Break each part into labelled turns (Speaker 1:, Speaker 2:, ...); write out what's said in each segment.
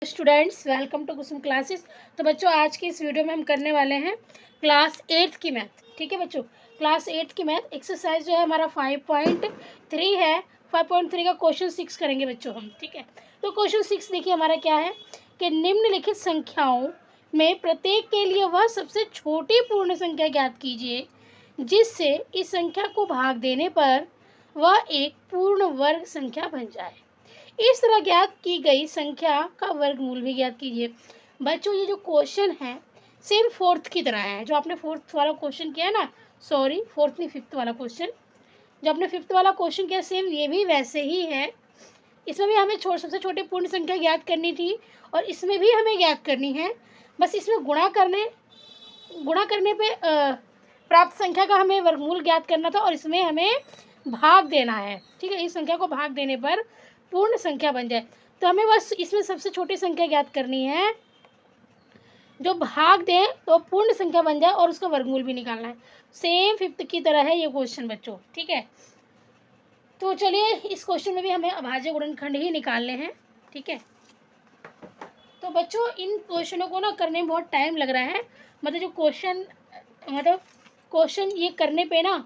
Speaker 1: Students, welcome to Kusum classes. तो बच्चों, आज की इस वीडियो में हम करने वाले हैं क्लास 8 की मैथ। ठीक है बच्चों, क्लास 8 की मैथ एक्सरसाइज जो है हमारा 5.3 है। 5.3 का क्वेश्चन 6 करेंगे बच्चों हम। ठीक है, तो क्वेश्चन 6 देखिए हमारा क्या है कि निम्नलिखित संख्याओं में प्रत्येक के लिए वह सबसे छोटी पूर्ण संख्या ज्ञात कीजिए जिससे इस संख्या को भाग देने पर वह एक पूर्ण वर्ग संख्या बन जाए। इस तरह ज्ञात की गई संख्या का वर्गमूल भी ज्ञात कीजिए। बच्चों, ये जो क्वेश्चन है सेम फोर्थ की तरह है। जो आपने फोर्थ वाला क्वेश्चन किया है ना, सॉरी फोर्थ नहीं, फिफ्थ वाला क्वेश्चन, जो आपने फिफ्थ वाला क्वेश्चन किया सेम ये भी वैसे ही है। इसमें भी हमें सबसे छोटी पूर्ण संख्या ज्ञात करनी थी और इसमें भी हमें ज्ञात करनी है। बस इसमें गुणा करने पे प्राप्त संख्या का हमें वर्गमूल ज्ञात करना था और इसमें हमें भाग देना है। ठीक है, इस संख्या को भाग देने पर पूर्ण संख्या बन जाए। तो हमें बस इसमें सबसे छोटी संख्या ज्ञात करनी है जो भाग दें तो पूर्ण संख्या बन जाए और उसका वर्गमूल भी निकालना है। सेम फिफ्थ की तरह है ये क्वेश्चन बच्चों। ठीक है, तो चलिए इस क्वेश्चन में भी हमें अभाज्य गुणनखंड ही निकालने हैं। ठीक है, तो बच्चों इन क्वेश्चनों को ना करने में बहुत टाइम लग रहा है। मतलब क्वेश्चन ये करने पे ना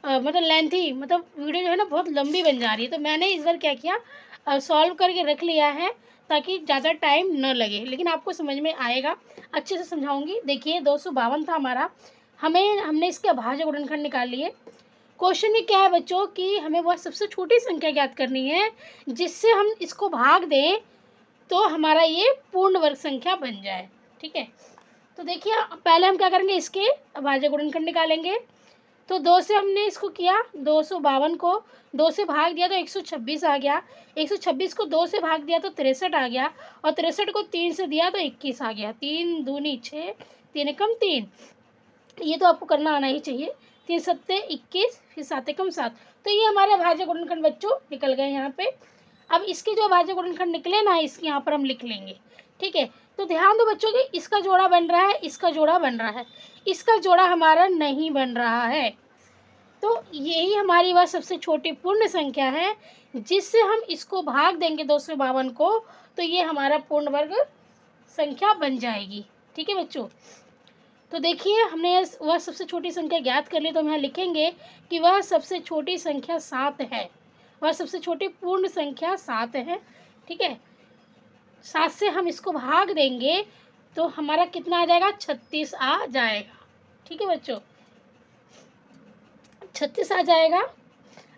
Speaker 1: मतलब लेंथी, मतलब वीडियो जो है ना बहुत लंबी बन जा रही है। तो मैंने इस बार क्या किया, सॉल्व करके रख लिया है ताकि ज़्यादा टाइम न लगे, लेकिन आपको समझ में आएगा, अच्छे से समझाऊंगी। देखिए 252 था हमारा, हमने इसके अभाज्य गुणनखंड निकाल लिए। क्वेश्चन में क्या है बच्चों कि हमें वह सबसे छोटी संख्या ज्ञात करनी है जिससे हम इसको भाग दें तो हमारा ये पूर्ण वर्ग संख्या बन जाए। ठीक है, तो देखिए पहले हम क्या करेंगे, इसके अभाज्य गुणनखंड निकालेंगे। तो 2 से हमने इसको किया, 252 को 2 से भाग दिया तो 126 आ गया। 126 को 2 से भाग दिया तो 63 आ गया और 63 को 3 से दिया तो 21 आ गया। 3 दूनी 6, 3 एकम 3, ये तो आपको करना आना ही चाहिए। 3 सत्ते 21, फिर 7 एकम 7। तो ये हमारे अभाज्य गुणनखंड बच्चों निकल गए यहाँ पे। अब इसके जो अभाज्य गुणनखंड निकले ना, इसके यहाँ पर हम लिख लेंगे। ठीक है, तो ध्यान दो बच्चों कि इसका जोड़ा बन रहा है, इसका जोड़ा बन रहा है, इसका जोड़ा हमारा नहीं बन रहा है। तो यही हमारी वह सबसे छोटी पूर्ण संख्या है जिससे हम इसको भाग देंगे 252 को तो ये हमारा पूर्ण वर्ग संख्या बन जाएगी। ठीक है बच्चों, तो देखिए हमने वह सबसे छोटी संख्या ज्ञात कर ली। तो हम यहाँ लिखेंगे कि वह सबसे छोटी संख्या 7 है। वह सबसे छोटी पूर्ण संख्या 7 है। ठीक है, 7 से हम इसको भाग देंगे तो हमारा कितना आ जाएगा, 36 आ जाएगा। ठीक है बच्चों, 36 आ जाएगा।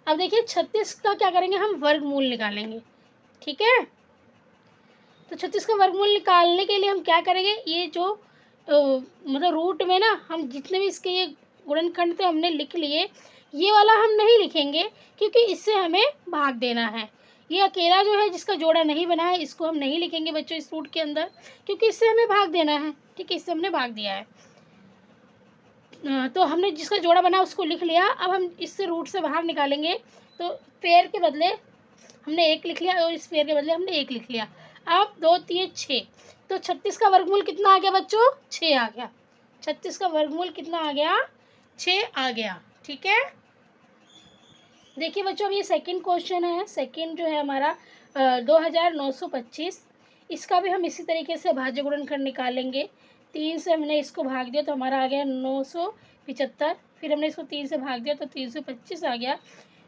Speaker 1: अब देखिए 36 का क्या करेंगे, हम वर्गमूल निकालेंगे। ठीक है, तो 36 का वर्गमूल निकालने के लिए हम क्या करेंगे, ये जो मतलब रूट में ना हम जितने भी इसके ये गुणनखंड थे हमने लिख लिए, ये वाला हम नहीं लिखेंगे क्योंकि इससे हमें भाग देना है। ये अकेला जो है जिसका जोड़ा नहीं बना है इसको हम नहीं लिखेंगे बच्चों इस रूट के अंदर, क्योंकि इससे हमें भाग देना है। ठीक है, इससे हमने भाग दिया है। तो हमने जिसका जोड़ा बना उसको लिख लिया। अब हम इससे रूट से बाहर निकालेंगे तो पेयर के बदले हमने 1 लिख लिया और इस पेयर के बदले हमने 1 लिख लिया। अब 2 3 6, तो 36 का वर्गमूल कितना आ गया बच्चों, 6 आ गया। 36 का वर्गमूल कितना आ गया, 6 आ गया। ठीक है, देखिए बच्चों अब ये सेकंड क्वेश्चन है। सेकंड जो है हमारा 2925, इसका भी हम इसी तरीके से भाज्य गुणनखंड निकालेंगे। 3 से हमने इसको भाग दिया तो हमारा आ गया 975, फिर हमने इसको 3 से भाग दिया तो 325 आ गया,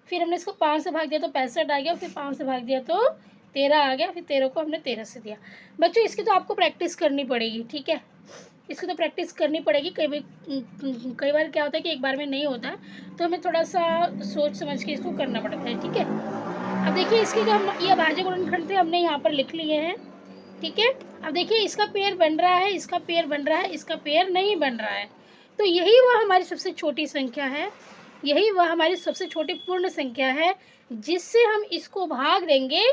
Speaker 1: फिर हमने इसको 5 से भाग दिया तो 65 आ गया, फिर 5 से भाग दिया तो 13 आ गया, फिर 13 को हमने 13 से दिया। बच्चों इसकी तो आपको प्रैक्टिस करनी पड़ेगी। ठीक है, इसकी तो प्रैक्टिस करनी पड़ेगी। कई बार क्या होता है कि एक बार में नहीं होता है, तो हमें थोड़ा सा सोच समझ के इसको करना पड़ता है। ठीक है, अब देखिए इसके जो हम ये अभाज्य गुणनखंड थे हमने यहाँ पर लिख लिए हैं। ठीक है, अब देखिए इसका पेयर बन रहा है, इसका पेयर बन रहा है, इसका पेयर नहीं बन रहा है। तो यही वह हमारी सबसे छोटी संख्या है, यही वह हमारी सबसे छोटी पूर्ण संख्या है जिससे हम इसको भाग देंगे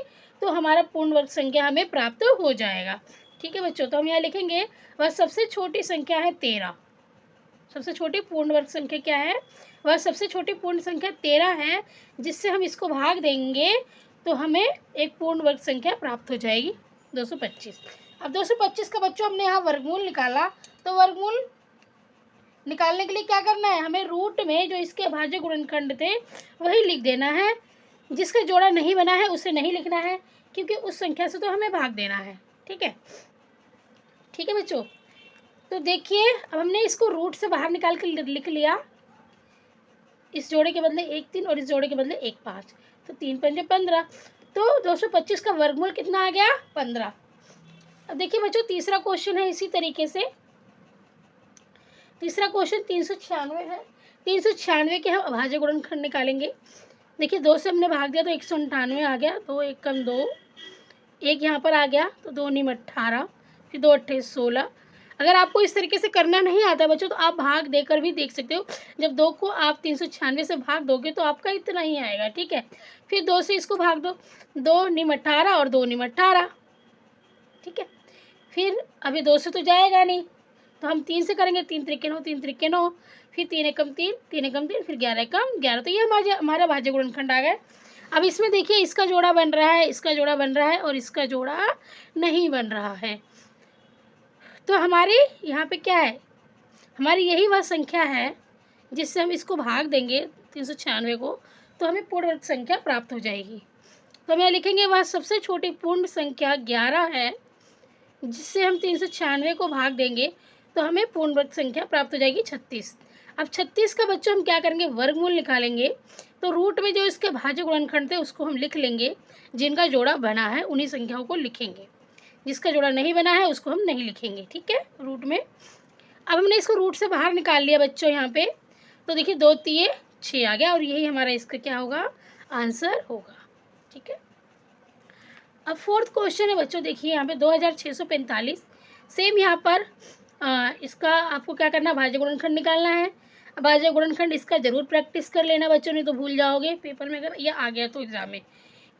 Speaker 1: तो हमारा पूर्ण वर्ग संख्या हमें प्राप्त हो जाएगा। ठीक है बच्चों, तो हम यहाँ लिखेंगे वह सबसे छोटी संख्या है 13। सबसे छोटी पूर्ण वर्ग संख्या क्या है, वह सबसे छोटी पूर्ण संख्या 13 है जिससे हम इसको भाग देंगे तो हमें एक पूर्ण वर्ग संख्या प्राप्त हो जाएगी 225। अब 225 का बच्चों हमने यहाँ वर्गमूल निकाला, तो वर्गमूल निकालने के लिए क्या करना है, हमें रूट में जो इसके अभाज्य गुणनखंड थे वही लिख देना है। जिसका जोड़ा नहीं बना है उसे नहीं लिखना है क्योंकि उस संख्या से तो हमें भाग देना है। ठीक है, ठीक है बच्चों। तो देखिए अब हमने इसको रूट से बाहर निकाल के लिख लिया, इस जोड़े के बदले 1 3 और इस जोड़े के बदले 1 5, तो 3 पंजे 15, तो 225 का वर्गमूल कितना आ गया 15। अब देखिए बच्चों तीसरा क्वेश्चन है इसी तरीके से, तीसरा क्वेश्चन 396 है। 396 के हम अभाज्य गुणनखंड निकालेंगे। देखिए 2 से हमने भाग दिया तो 198 आ गया, 2 1 कम 2, 1 यहाँ पर आ गया तो 2 निम 18, फिर 2 अट्ठे 16। अगर आपको इस तरीके से करना नहीं आता बच्चों तो आप भाग देकर भी देख सकते हो। जब 2 को आप 396 से भाग दोगे तो आपका इतना ही आएगा, ठीक है। फिर 2 से इसको भाग दो, 2 निम 18 और 2 निम 18, ठीक है। फिर अभी 2 से तो जाएगा नहीं तो हम 3 से करेंगे, 3 त्रिके 9, 3 त्रिके 9, फिर 3 एकम 3, 3 एकम 3, फिर 11 एकम 11, तो ये हमारा भाज्य गुणनखंड आ गया। अब इसमें देखिए इसका जोड़ा बन रहा है, इसका जोड़ा बन रहा है और इसका जोड़ा नहीं बन रहा है। तो हमारे यहाँ पे क्या है, हमारी यही वह संख्या है जिससे हम इसको भाग देंगे 396 को, तो हमें पूर्ण वर्ग संख्या प्राप्त हो जाएगी। तो हम यहाँ लिखेंगे वह सबसे छोटी पूर्ण संख्या 11 है, जिससे हम 396 को भाग देंगे तो हमें पूर्ण वर्ग संख्या प्राप्त हो जाएगी 36। अब 36 का बच्चों हम क्या करेंगे, वर्गमूल निकालेंगे। तो रूट में जो इसके भाज्य गुणनखंड थे उसको हम लिख लेंगे, जिनका जोड़ा बना है उन्हीं संख्याओं को लिखेंगे, जिसका जोड़ा नहीं बना है उसको हम नहीं लिखेंगे, ठीक है, रूट में। अब हमने इसको रूट से बाहर निकाल लिया बच्चों यहाँ पे, तो देखिए 2 3 6 आ गया और यही हमारा इसका क्या होगा, आंसर होगा, ठीक है। अब फोर्थ क्वेश्चन है बच्चों, देखिए यहाँ पे 2645, सेम यहाँ पर इसका आपको क्या करना, भाज्य गुणनखंड निकालना है। भाज्य गुणनखंड इसका जरूर प्रैक्टिस कर लेना बच्चों, नहीं तो भूल जाओगे पेपर में अगर ये आ गया तो एग्जाम में,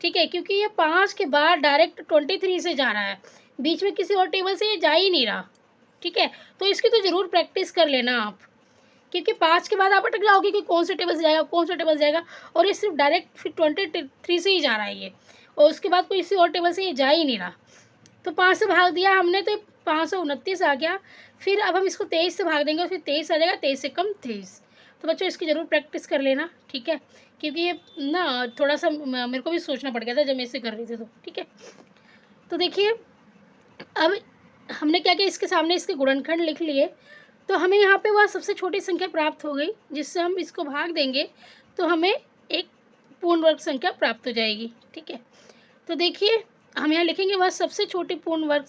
Speaker 1: ठीक है। क्योंकि ये 5 के बाद डायरेक्ट 23 से जा रहा है, बीच में किसी और टेबल से ये जा ही नहीं रहा, ठीक है। तो इसकी तो ज़रूर प्रैक्टिस कर लेना आप, क्योंकि 5 के बाद आप अटक जाओगे कि कौन से टेबल से जाएगा, कौन सा टेबल से जाएगा, और ये सिर्फ डायरेक्ट फिर 23 से ही जा रहा है ये, और उसके बाद कोई किसी और टेबल से ये जा ही नहीं रहा। तो 5 से भाग दिया हमने तो 529 आ गया। फिर अब हम इसको 23 से भाग देंगे और फिर 23 आ जाएगा, 23 से कम 23। तो बच्चों इसकी ज़रूर प्रैक्टिस कर लेना, ठीक है, क्योंकि ये ना थोड़ा सा मेरे को भी सोचना पड़ गया था जब मैं इसे कर रही थी तो, ठीक है। तो देखिए अब हमने क्या किया, इसके सामने इसके गुणनखंड लिख लिए, तो हमें यहाँ पे वह सबसे छोटी संख्या प्राप्त हो गई, जिससे हम इसको भाग देंगे तो हमें एक पूर्ण वर्ग संख्या प्राप्त हो जाएगी, ठीक है। तो देखिए हम यहाँ लिखेंगे वह सबसे छोटी पूर्ण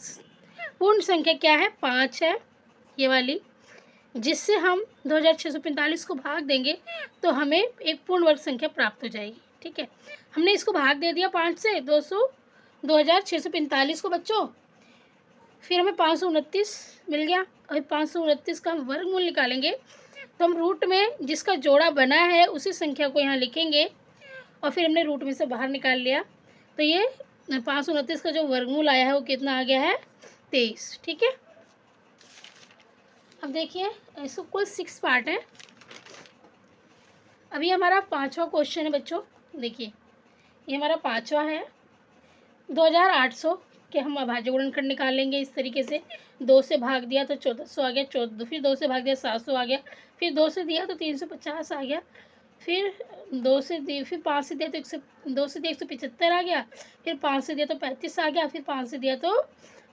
Speaker 1: संख्या क्या है, 5 है ये वाली, जिससे हम 2645 को भाग देंगे तो हमें एक पूर्ण वर्ग संख्या प्राप्त हो जाएगी, ठीक है। हमने इसको भाग दे दिया 5 से 2645 को बच्चों, फिर हमें 529 मिल गया, और 529 का हम वर्गमूल निकालेंगे। तो हम रूट में जिसका जोड़ा बना है उसी संख्या को यहाँ लिखेंगे, और फिर हमने रूट में से बाहर निकाल लिया, तो ये 529 का जो वर्गमूल आया है वो कितना आ गया है, 23, ठीक है। अब देखिए इसको कुल 6 पार्ट है। अभी हमारा 5वां क्वेश्चन है बच्चों, देखिए ये हमारा 5वां है। 2800 के हम अभाज्य गुणनखंड निकाल लेंगे इस तरीके से, 2 से भाग दिया तो 1400 आ गया, 14, फिर 2 से भाग दिया 700 आ गया, फिर 2 से दिया तो 350 आ गया, फिर 2 से दिया, फिर 5 से दिया तो 2 से दिया 175 आ गया, फिर 5 से दिया तो 35 आ गया, फिर 5 से दिया तो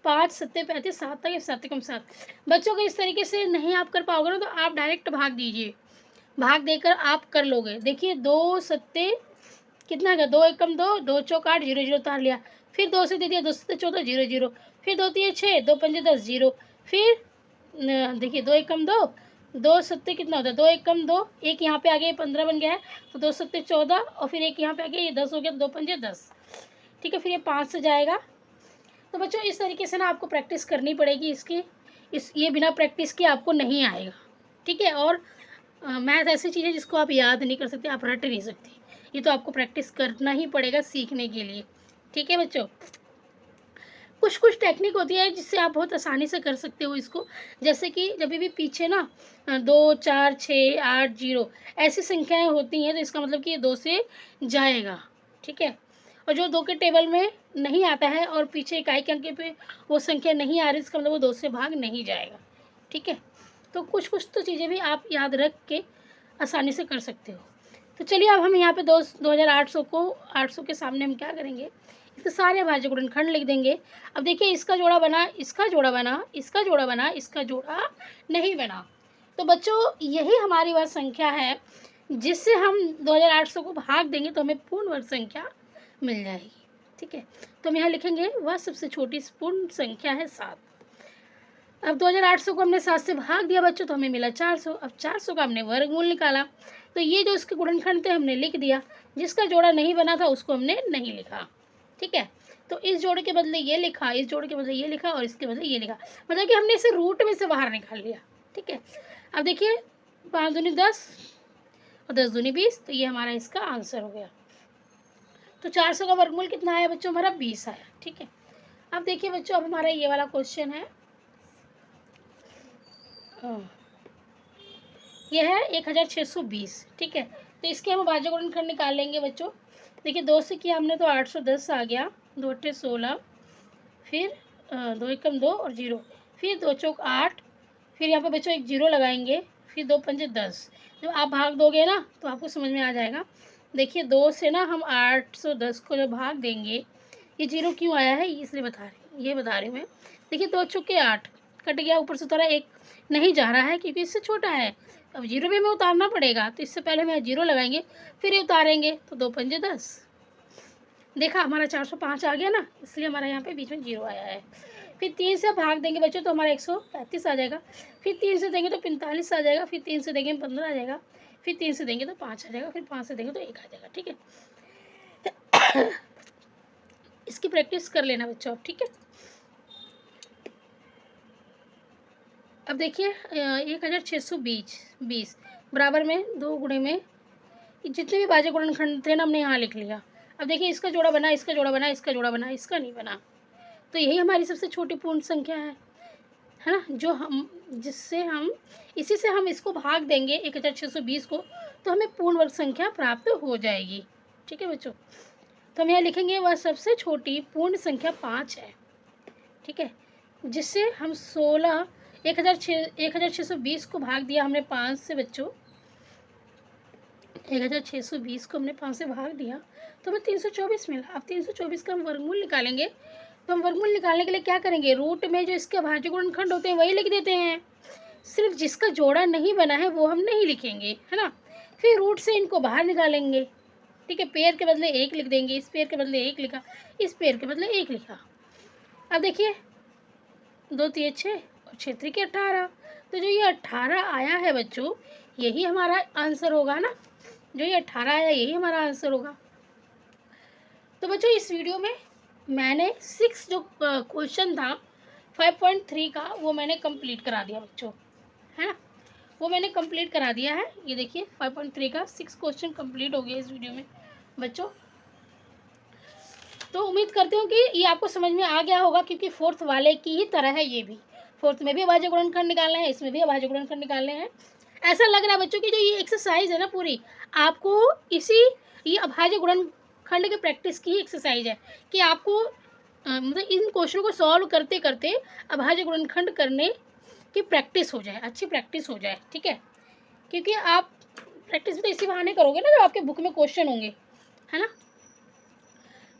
Speaker 1: 5 7 35 7 आ गया, 7 कम 7। बच्चों को इस तरीके से नहीं आप कर पाओगे ना तो आप डायरेक्ट भाग दीजिए, भाग देकर आप कर लोगे। देखिए 2 7 कितना आ गया, 2 एकम 2, 2 चौक 8, 0 0 उतार लिया, फिर 2 से दे दिया, 2 से 14 0 0, फिर 2 3 6, 2 5 10 0, फिर देखिए 2 एकम 2, 2 7 कितना होता है, 2 एकम 2, एक यहाँ पे आ गया 15 बन गया है, तो 2 7 14, और फिर एक यहाँ पे आ गया ये 10 हो गया, 2 5 10, ठीक है। फिर ये 5 से जाएगा। तो बच्चों इस तरीके से ना आपको प्रैक्टिस करनी पड़ेगी इसकी, ये बिना प्रैक्टिस के आपको नहीं आएगा, ठीक है। और मैथ ऐसी चीज़ है जिसको आप याद नहीं कर सकते, आप रट नहीं सकते, ये तो आपको प्रैक्टिस करना ही पड़ेगा सीखने के लिए, ठीक है बच्चों। कुछ कुछ टेक्निक होती है जिससे आप बहुत आसानी से कर सकते हो इसको, जैसे कि जब भी पीछे ना 2 4 6 8 0 ऐसी संख्याएं होती हैं तो इसका मतलब कि ये 2 से जाएगा, ठीक है। और जो 2 के टेबल में नहीं आता है और पीछे इकाई के अंक पे वो संख्या नहीं आ रही, इसका मतलब वो 2 से भाग नहीं जाएगा, ठीक है। तो कुछ कुछ तो चीज़ें भी आप याद रख के आसानी से कर सकते हो। तो चलिए अब हम यहाँ पे 2800 को 800 के सामने हम क्या करेंगे, तो सारे अभाज्य गुणनखंड लिख देंगे। अब देखिए इसका जोड़ा बना, इसका जोड़ा बना, इसका जोड़ा बना, इसका जोड़ा नहीं बना। तो बच्चों यही हमारी वह संख्या है जिससे हम 2800 को भाग देंगे तो हमें पूर्ण वर्ग संख्या मिल जाएगी। ठीक है, तो हम यहाँ लिखेंगे वह सबसे छोटी पूर्ण संख्या है 7। अब 2800 को हमने 7 से भाग दिया बच्चों तो हमें मिला 400। अब 400 का हमने वर्गमूल निकाला, तो ये जो इसके गुणनखंड थे हमने लिख दिया, जिसका जोड़ा नहीं बना था उसको हमने नहीं लिखा। ठीक है, तो इस जोड़े के बदले ये लिखा, इस जोड़े के बदले ये लिखा और इसके बदले ये लिखा, मतलब कि हमने इसे रूट में से बाहर निकाल लिया। ठीक है, अब देखिए 5 दूनी 10 और 10 दूनी 20, तो ये हमारा इसका आंसर हो गया। तो 400 का वर्गमूल कितना आया बच्चों? हमारा 20 आया। ठीक है, अब देखिए बच्चों, अब हमारा ये वाला क्वेश्चन है, यह है 1620। ठीक है, तो इसके हम अभाज्य गुणनखंड निकाल लेंगे बच्चों। देखिए 2 से किया हमने तो 810 आ गया, 2 अट्ठे 16, फिर 2 एकम 2 और 0, फिर 2 चौक 8, फिर यहाँ पे बच्चों एक 0 लगाएंगे, फिर 2 पंजे 10। जब आप भाग दोगे ना तो आपको समझ में आ जाएगा। देखिए 2 से ना हम 810 को जब भाग देंगे, ये 0 क्यों आया है इसलिए बता रही हूँ मैं। देखिए 2 चौके 8 कट गया, ऊपर से उतारा, एक नहीं जा रहा है क्योंकि इससे छोटा है। अब 0 भी हमें उतारना पड़ेगा, तो इससे पहले हम 0 लगाएंगे, फिर ये उतारेंगे, तो 2 पंजे 10। देखा हमारा 405 आ गया ना, इसलिए हमारा यहाँ पे बीच में 0 आया है। फिर 3 से भाग देंगे बच्चों तो हमारा 135 आ जाएगा, फिर 3 से देंगे तो 45 आ जाएगा, फिर 3 से देंगे 15 आ जाएगा, फिर 3 से देंगे तो 5 आ जाएगा, फिर 5 से देंगे तो 1 आ जाएगा। ठीक है, इसकी प्रैक्टिस कर लेना बच्चों आप। ठीक है, अब देखिए 1620 बराबर में 2 गुणे में जितने भी भाज्य गुणनखंड थे ना हमने यहाँ लिख लिया। अब देखिए इसका जोड़ा बना, इसका जोड़ा बना, इसका जोड़ा बना, इसका नहीं बना, तो यही हमारी सबसे छोटी पूर्ण संख्या है ना, जो हम इसी से हम इसको भाग देंगे 1620 को, तो हमें पूर्ण वर्ग संख्या प्राप्त हो जाएगी। ठीक है बच्चों, तो हम यहाँ लिखेंगे वह सबसे छोटी पूर्ण संख्या 5 है। ठीक है, जिससे हम 1620 को भाग दिया हमने 5 से बच्चों, 1620 को हमने 5 से भाग दिया तो हमें 324 मिला। अब 324 का हम वर्गमूल निकालेंगे, तो हम वर्गमूल निकालने के लिए क्या करेंगे, रूट में जो इसके अभाज्य गुणनखंड होते हैं वही लिख देते हैं, सिर्फ जिसका जोड़ा नहीं बना है वो हम नहीं लिखेंगे, है ना। फिर रूट से इनको बाहर निकालेंगे। ठीक है, पेयर के बदले 1 लिख देंगे, इस पेयर के बदले 1 लिखा, इस पेयर के बदले 1 लिखा। अब देखिए 2 3 6 और 6 3 18, तो जो ये 18 आया है बच्चों यही हमारा आंसर होगा ना, जो ये 18 आया यही हमारा आंसर होगा। तो बच्चों इस वीडियो में मैंने 6 जो क्वेश्चन था 5.3 का वो मैंने कंप्लीट करा दिया बच्चों, है ना, वो मैंने कंप्लीट करा दिया है। ये देखिए 5.3 का 6 क्वेश्चन कंप्लीट हो गया इस वीडियो में बच्चों। तो उम्मीद करती हूँ कि ये आपको समझ में आ गया होगा, क्योंकि फोर्थ वाले की ही तरह है ये भी। फोर्थ में भी अभाज्य गुणनखंड निकालने हैं, इसमें भी अभाज्य गुणनखंड निकालने हैं। ऐसा लग रहा है बच्चों की जो ये एक्सरसाइज है ना पूरी, आपको ये अभाज्य गुणनखंड की प्रैक्टिस की ही एक्सरसाइज है कि आपको मतलब इन क्वेश्चनों को सॉल्व करते करते अभाज्य गुणनखंड करने की प्रैक्टिस हो जाए, अच्छी प्रैक्टिस हो जाए। ठीक है, क्योंकि आप प्रैक्टिस भी तो इसी बहाने करोगे ना जब आपके बुक में क्वेश्चन होंगे, है ना।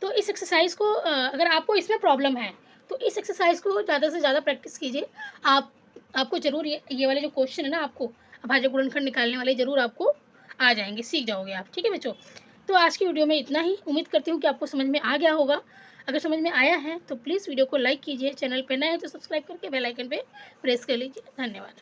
Speaker 1: तो इस एक्सरसाइज को अगर आपको इसमें प्रॉब्लम है तो इस एक्सरसाइज को ज़्यादा से ज़्यादा प्रैक्टिस कीजिए। आपको ज़रूर ये वाले जो क्वेश्चन है ना, आपको अभाज्य गुणनखंड निकालने वाले ज़रूर आपको आ जाएंगे, सीख जाओगे आप। ठीक है बच्चों, तो आज की वीडियो में इतना ही। उम्मीद करती हूँ कि आपको समझ में आ गया होगा। अगर समझ में आया है तो प्लीज़ वीडियो को लाइक कीजिए, चैनल पर नए हैं तो सब्सक्राइब करके बेल आइकन पे प्रेस कर लीजिए। धन्यवाद।